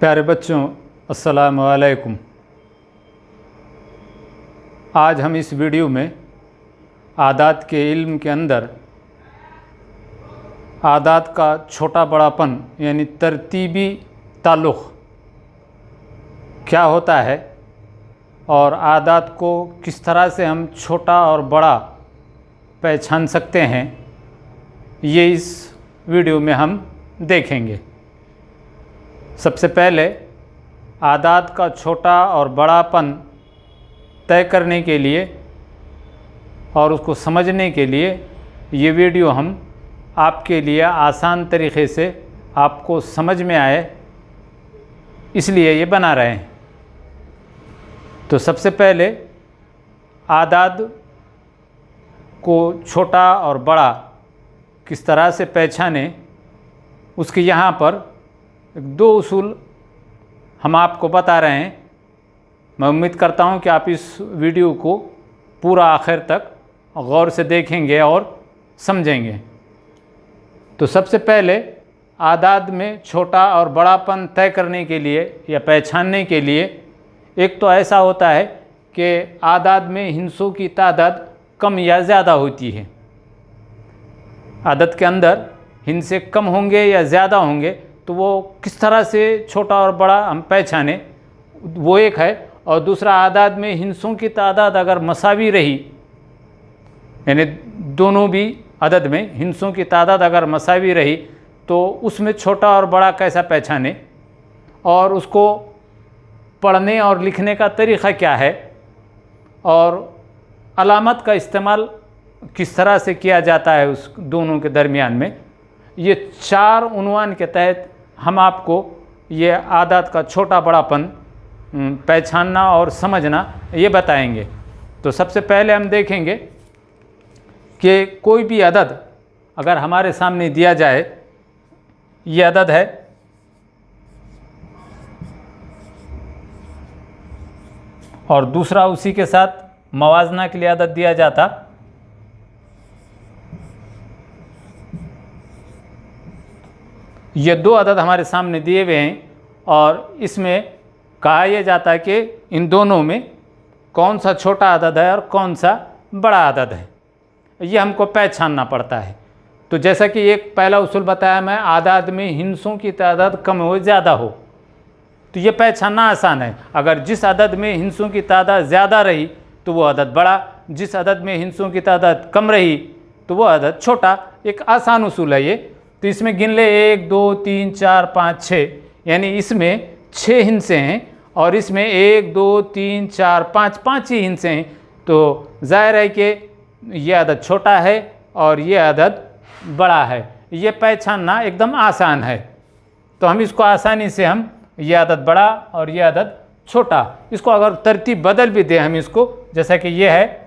प्यारे बच्चों, अस्सलामु अलैकुम। आज हम इस वीडियो में आदात के इल्म के अंदर आदात का छोटा बड़ापन यानी तरतीबी ताल्लुक़ क्या होता है और आदात को किस तरह से हम छोटा और बड़ा पहचान सकते हैं, ये इस वीडियो में हम देखेंगे। सबसे पहले आदात का छोटा और बड़ापन तय करने के लिए और उसको समझने के लिए ये वीडियो हम आपके लिए आसान तरीक़े से आपको समझ में आए इसलिए ये बना रहे हैं। तो सबसे पहले आदाद को छोटा और बड़ा किस तरह से पहचाने, उसके यहाँ पर दो उसूल हम आपको बता रहे हैं। मैं उम्मीद करता हूँ कि आप इस वीडियो को पूरा आखिर तक गौर से देखेंगे और समझेंगे। तो सबसे पहले आदाद में छोटा और बड़ापन तय करने के लिए या पहचानने के लिए एक तो ऐसा होता है कि आदाद में हिस्सों की तादाद कम या ज़्यादा होती है। आदत के अंदर हिस्से कम होंगे या ज़्यादा होंगे तो वो किस तरह से छोटा और बड़ा हम पहचाने, वो एक है। और दूसरा, आदाद में हिस्सों की तादाद अगर मसावी रही, यानी दोनों भी अदद में हिस्सों की तादाद अगर मसावी रही तो उसमें छोटा और बड़ा कैसा पहचाने और उसको पढ़ने और लिखने का तरीक़ा क्या है और अलामत का इस्तेमाल किस तरह से किया जाता है उस दोनों के दरमियान में, ये चार उन्वान के तहत हम आपको ये आदात का छोटा बड़ापन पहचानना और समझना ये बताएंगे। तो सबसे पहले हम देखेंगे कि कोई भी अदद अगर हमारे सामने दिया जाए, ये अदद है और दूसरा उसी के साथ मवाजना के लिए अदद दिया जाता, ये दो अदद हमारे सामने दिए हुए हैं और इसमें कहा यह जाता है कि इन दोनों में कौन सा छोटा अदद है और कौन सा बड़ा अदद है, ये हमको पहचानना पड़ता है। तो जैसा कि एक पहला उसूल बताया मैं, आदाद में हिस्सों की तादाद कम हो ज़्यादा हो, तो ये पहचानना आसान है। अगर जिस अदद में हिस्सों की तादाद ज़्यादा रही तो वो अदद बड़ा, जिस अदद में हिस्सों की तादाद कम रही तो वो अदद छोटा। एक आसान उसूल है ये। तो इसमें गिन ले 1 2 3 4 5 6, यानी इसमें 6 हिस्से हैं और इसमें 1 2 3 4 5 5 ही हिस्से हैं। तो जाहिर है कि यह अदद छोटा है और यह अदद बड़ा है। ये पहचानना एकदम आसान है। तो हम इसको आसानी से हम यह अदद बड़ा और यह अदद छोटा, इसको अगर तरतीब बदल भी दें हम इसको, जैसा कि यह है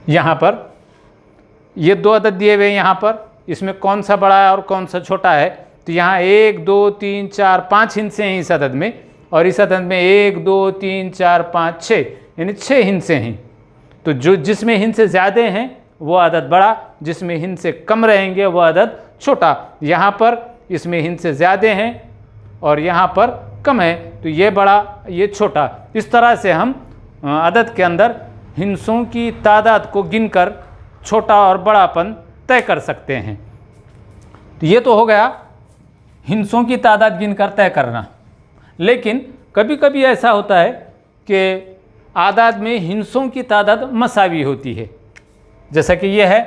यहाँ पर ये दो अदद दिए हुए हैं, यहाँ पर इसमें कौन सा बड़ा है और कौन सा छोटा है। तो यहाँ 1 2 3 4 5 हिस्से हैं इस अदद में और इस अदद में 1 2 3 4 5 6, यानी 6 हिस्से हैं। तो जो जिसमें हिस्से ज़्यादा हैं वो अदद बड़ा, जिसमें हिस्से कम रहेंगे वो अदद छोटा। यहाँ पर इसमें हिस्से ज़्यादा हैं और यहाँ पर कम है, तो ये बड़ा ये छोटा। इस तरह से हम अदद के अंदर हिस्सों की तादाद को गिनकर छोटा और बड़ापन तय कर सकते हैं। तो ये तो हो गया हिस्सों की तादाद गिनकर तय करना। लेकिन कभी कभी ऐसा होता है कि आदाद में हिस्सों की तादाद मसावी होती है, जैसा कि ये है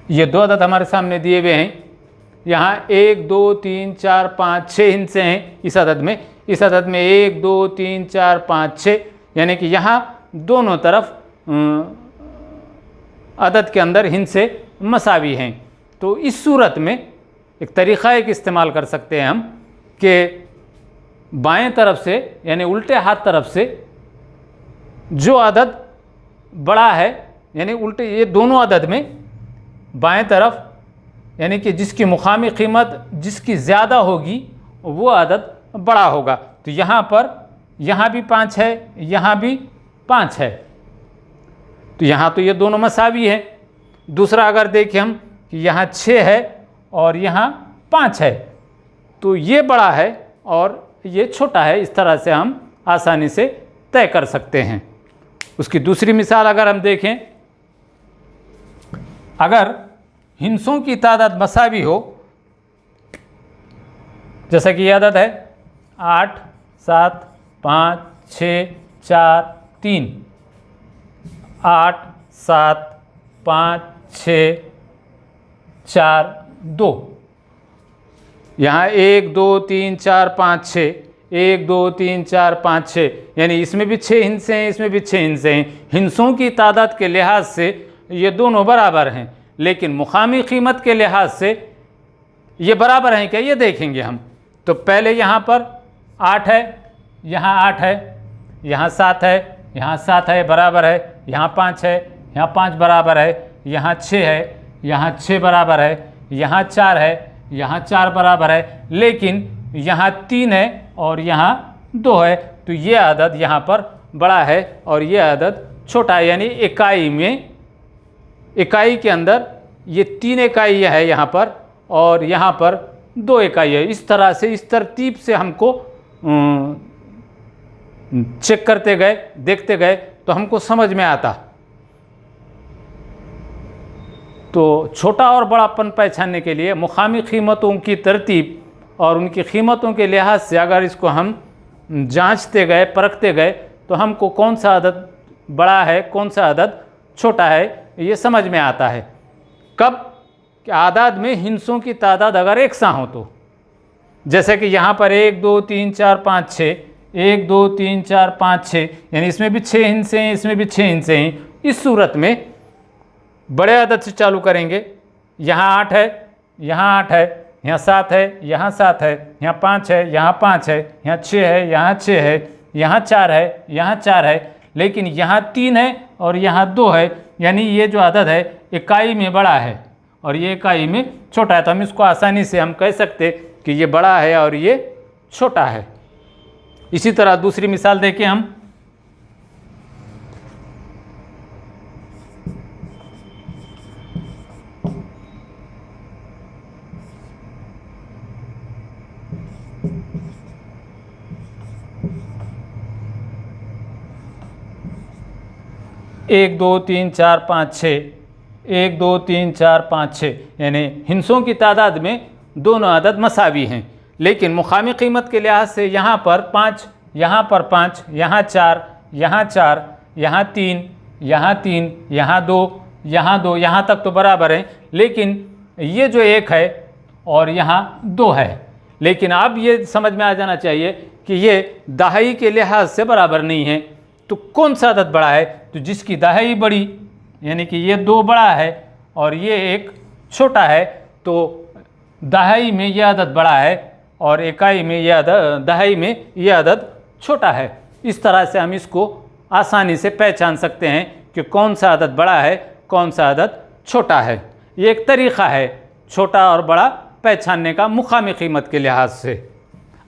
ये दो अदद हमारे सामने दिए हुए हैं। यहाँ 1 2 3 4 5 6 हिस्से हैं इस अदद में। इस अदद में 1 2 3 4 5 6, यानी कि यहाँ दोनों तरफ अदद के अंदर हिस्से मसावी हैं। तो इस सूरत में एक तरीक़ा एक इस्तेमाल कर सकते हैं हम कि बाएं तरफ से यानी उल्टे हाथ तरफ से जो अदद बड़ा है, यानी उल्टे ये दोनों अदद में बाएं तरफ यानी कि जिसकी मुकामी कीमत जिसकी ज़्यादा होगी वो अदद बड़ा होगा। तो यहाँ पर यहाँ भी 5 है, यहाँ भी 5 है, तो यहाँ तो ये दोनों मसावी हैं। दूसरा अगर देखें हम कि यहाँ 6 है और यहाँ 5 है, तो ये बड़ा है और ये छोटा है। इस तरह से हम आसानी से तय कर सकते हैं। उसकी दूसरी मिसाल अगर हम देखें, अगर हिस्सों की तादाद मसावी हो, जैसा कि ये अदद है 8 7 5 6 4 3, 8 7 5 6 4 2, यहाँ 1 2 3 4 5 6, 1 2 3 4 5 6, यानी इसमें भी 6 हिस्से हैं, इसमें भी 6 हिस्से हैं। हिस्सों की तादाद के लिहाज से ये दोनों बराबर हैं, लेकिन मुकामी कीमत के लिहाज से ये बराबर हैं क्या, ये देखेंगे हम। तो पहले यहाँ पर 8 है, यहाँ 8 है, यहाँ 7 है, यहाँ 7 है बराबर है, यहाँ 5 है, यहाँ 5 बराबर है, यहाँ 6 है, यहाँ 6 बराबर है, यहाँ 4 है, यहाँ 4 बराबर है, लेकिन यहाँ 3 है और यहाँ 2 है। तो ये अदद यहाँ पर बड़ा है और ये अदद छोटा है, यानी इकाई में, इकाई के अंदर ये 3 इकाई है यहाँ पर और यहाँ पर 2 इकाई है। इस तरह से, इस तरतीब से हमको चेक करते गए, देखते गए तो हमको समझ में आता। तो छोटा और बड़ापन पहचानने के लिए मुकामी कीमतों की तरतीब और उनकी कीमतों के लिहाज से अगर इसको हम जांचते गए, परखते गए, तो हमको कौन सा अदद बड़ा है, कौन सा अदद छोटा है, ये समझ में आता है। कब कि आदाद में हिस्सों की तादाद अगर एक सा हो, तो जैसे कि यहाँ पर 1 2 3 4 5 6, 1 2 3 4 5 6, यानी इसमें भी 6 हिस्से हैं, इसमें भी 6 हिस्से हैं। इस सूरत में बड़े अदद से चालू करेंगे। यहाँ 8 है, यहाँ 8 है, यहाँ 7 है, यहाँ 7 है, यहाँ 5 है, यहाँ 5 है, यहाँ 6 है, यहाँ 6 है, यहाँ 4 है, यहाँ 4 है, लेकिन यहाँ 3 है और यहाँ 2 है, यानी ये जो अदद है इकाई में बड़ा है और ये इकाई में छोटा है। तो हम इसको आसानी से हम कह सकते कि ये बड़ा है और ये छोटा है। इसी तरह दूसरी मिसाल देखें हम, एक 2 3 4 5 6, 1 2 3 4 5 6, यानी हिस्सों की तादाद में दोनों अदद मसावी हैं, लेकिन मुकामी कीमत के लिहाज से यहाँ पर 5, यहाँ पर 5, यहाँ 4, यहाँ 4, यहाँ 3, यहाँ 3, यहाँ 2, यहाँ 2, यहाँ तक तो बराबर हैं, लेकिन ये जो 1 है और यहाँ 2 है। लेकिन अब ये समझ में आ जाना चाहिए कि ये दहाई के लिहाज से बराबर नहीं है। तो कौन सा अदद बड़ा है? तो जिसकी दहाई बड़ी, यानी कि ये 2 बड़ा है और ये 1 छोटा है, तो दहाई में यह अदद बड़ा है और इकाई में यह अदद, दहाई में यह अदद छोटा है। इस तरह से हम इसको आसानी से पहचान सकते हैं कि कौन सा अदद बड़ा है, कौन सा अदद छोटा है। ये एक तरीक़ा है छोटा और बड़ा पहचानने का मुकामी कीमत के लिहाज से।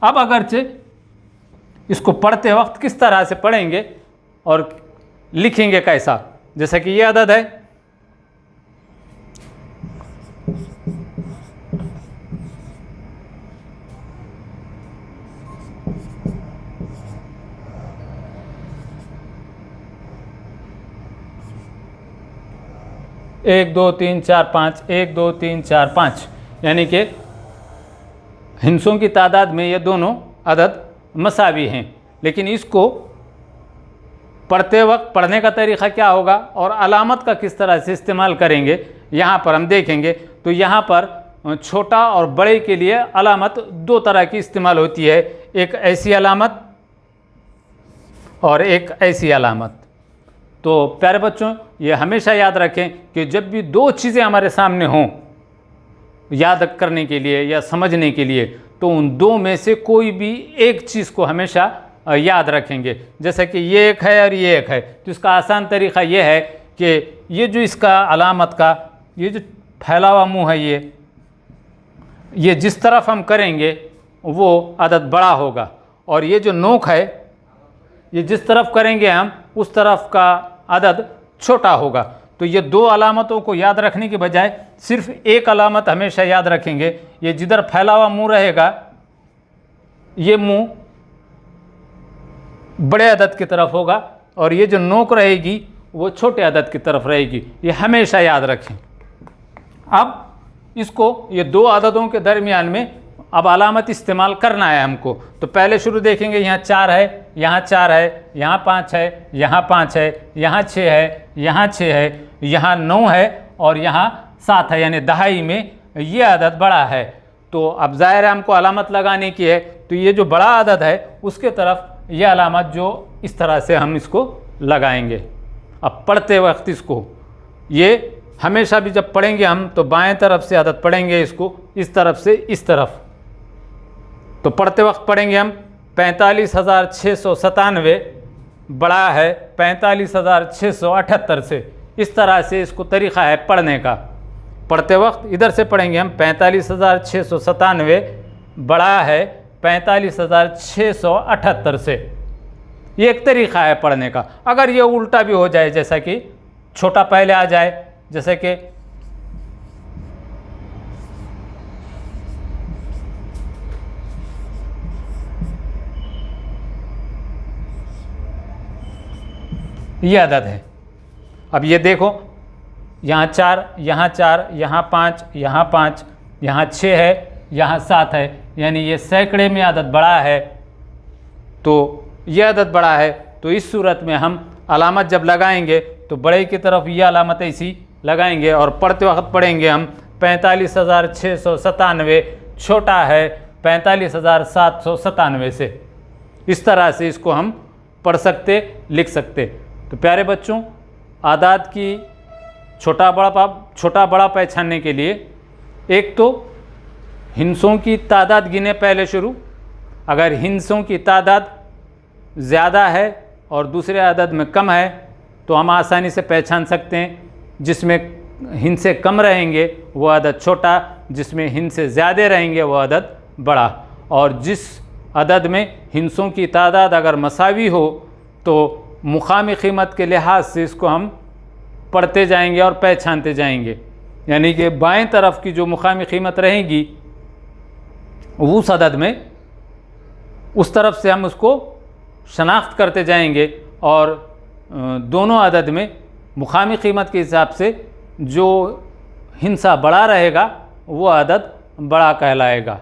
अब अगरचे इसको पढ़ते वक्त किस तरह से पढ़ेंगे और लिखेंगे कैसा, जैसा कि ये अदद है, एक 2 3 4 5, 1 2 3 4 5, यानी कि हिस्सों की तादाद में ये दोनों अदद मसावी हैं। लेकिन इसको पढ़ते वक्त पढ़ने का तरीक़ा क्या होगा और अलामत का किस तरह से इस्तेमाल करेंगे, यहाँ पर हम देखेंगे। तो यहाँ पर छोटा और बड़े के लिए अलामत 2 तरह की इस्तेमाल होती है, एक ऐसी अलामत और एक ऐसी अलामत। तो प्यारे बच्चों, ये हमेशा याद रखें कि जब भी 2 चीज़ें हमारे सामने हों याद करने के लिए या समझने के लिए, तो उन 2 में से कोई भी एक चीज़ को हमेशा याद रखेंगे। जैसे कि ये एक है और ये एक है, तो इसका आसान तरीक़ा ये है कि ये जो इसका अलामत का ये जो फैला हुआ मुँह है, ये जिस तरफ हम करेंगे वो अदद बड़ा होगा, और ये जो नोक है ये जिस तरफ करेंगे हम उस तरफ का अदद छोटा होगा। तो ये दो अलामतों को याद रखने के बजाय सिर्फ एक अलामत हमेशा याद रखेंगे। ये जिधर फैला हुआ मुंह रहेगा ये मुंह बड़े अदद की तरफ होगा, और ये जो नोक रहेगी वो छोटे अदद की तरफ रहेगी। ये हमेशा याद रखें। अब इसको ये दो अददों के दरमियान में अब अलामत इस्तेमाल करना है हमको। तो पहले शुरू देखेंगे, यहाँ 4 है, यहाँ 4 है, यहाँ 5 है, यहाँ 5 है, यहाँ 6 है, यहाँ 6 है, यहाँ 9 है और यहाँ 7 है, यानी दहाई में ये अदद बड़ा है। तो अब ज़ाहिर है हमको अलामत लगाने की है, तो ये जो बड़ा अदद है उसके तरफ ये अलामत जो इस तरह से हम इसको लगाएंगे। अब पढ़ते वक्त इसको ये हमेशा भी जब पढ़ेंगे हम तो बाएं तरफ से अदद पढ़ेंगे, इसको इस तरफ से इस तरफ। तो पढ़ते वक्त पढ़ेंगे हम 45,697 बड़ा है 45,678 से। इस तरह से इसको तरीक़ा है पढ़ने का। पढ़ते वक्त इधर से पढ़ेंगे हम 45,697 बड़ा है 45,678 से। ये एक तरीक़ा है पढ़ने का। अगर ये उल्टा भी हो जाए, जैसा कि छोटा पहले आ जाए, जैसे कि ये अदद है। अब ये देखो, यहाँ 4, यहाँ 4, यहाँ 5, यहाँ 5, यहाँ 6 है, यहाँ 7 है, यानी ये सैकड़े में अदद बड़ा है। तो ये अदद बड़ा है, तो इस सूरत में हम अलामत जब लगाएंगे तो बड़े की तरफ ये अलामत ऐसी लगाएंगे, और पढ़ते वक्त पढ़ेंगे हम 45,697 छोटा है 45,797 से। इस तरह से इसको हम पढ़ सकते, लिख सकते। तो प्यारे बच्चों, आदाद की छोटा बड़ा पहचानने के लिए एक तो हिंसों की तादाद गिने पहले शुरू। अगर हिंसों की तादाद ज़्यादा है और दूसरे अदद में कम है तो हम आसानी से पहचान सकते हैं। जिसमें हिंसे कम रहेंगे वो अदद छोटा, जिसमें हिंसे ज़्यादा रहेंगे वो अदद बड़ा। और जिस अदद में हिंसों की तादाद अगर मसावी हो तो मुकामी क़ीमत के लिहाज से इसको हम पढ़ते जाएंगे और पहचानते जाएंगे। यानी कि बाएं तरफ की जो मुकामी क़ीमत रहेगी उस अदद में, उस तरफ से हम उसको शनाख्त करते जाएंगे, और दोनों अदद में मुकामी क़ीमत के हिसाब से जो हिंसा बड़ा रहेगा वो अदद बड़ा कहलाएगा।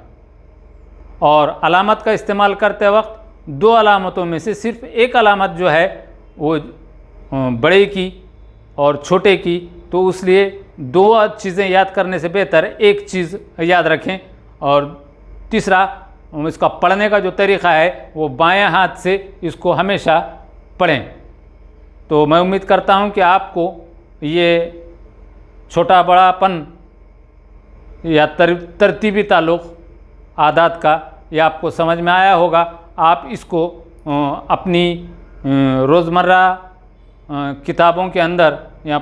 और अलामत का इस्तेमाल करते वक्त दो अलामतों में से सिर्फ एक अलामत जो है वो बड़े की और छोटे की, तो इसलिए दो चीज़ें याद करने से बेहतर एक चीज़ याद रखें। और तीसरा, इसका पढ़ने का जो तरीक़ा है वो बाएं हाथ से इसको हमेशा पढ़ें। तो मैं उम्मीद करता हूं कि आपको ये छोटा बड़ापन या तरतीबी ताल्लुक़ आदात का ये आपको समझ में आया होगा। आप इसको अपनी रोज़मर्रा किताबों के अंदर या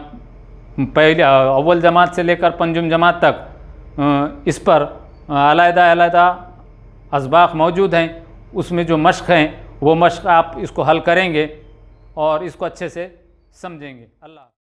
पहले अव्वल जमात से लेकर पंजुम जमात तक इस पर अलग-अलग असबाक़ मौजूद हैं। उसमें जो मश्क़ हैं वो मश्क़ आप इसको हल करेंगे और इसको अच्छे से समझेंगे। अल्लाह।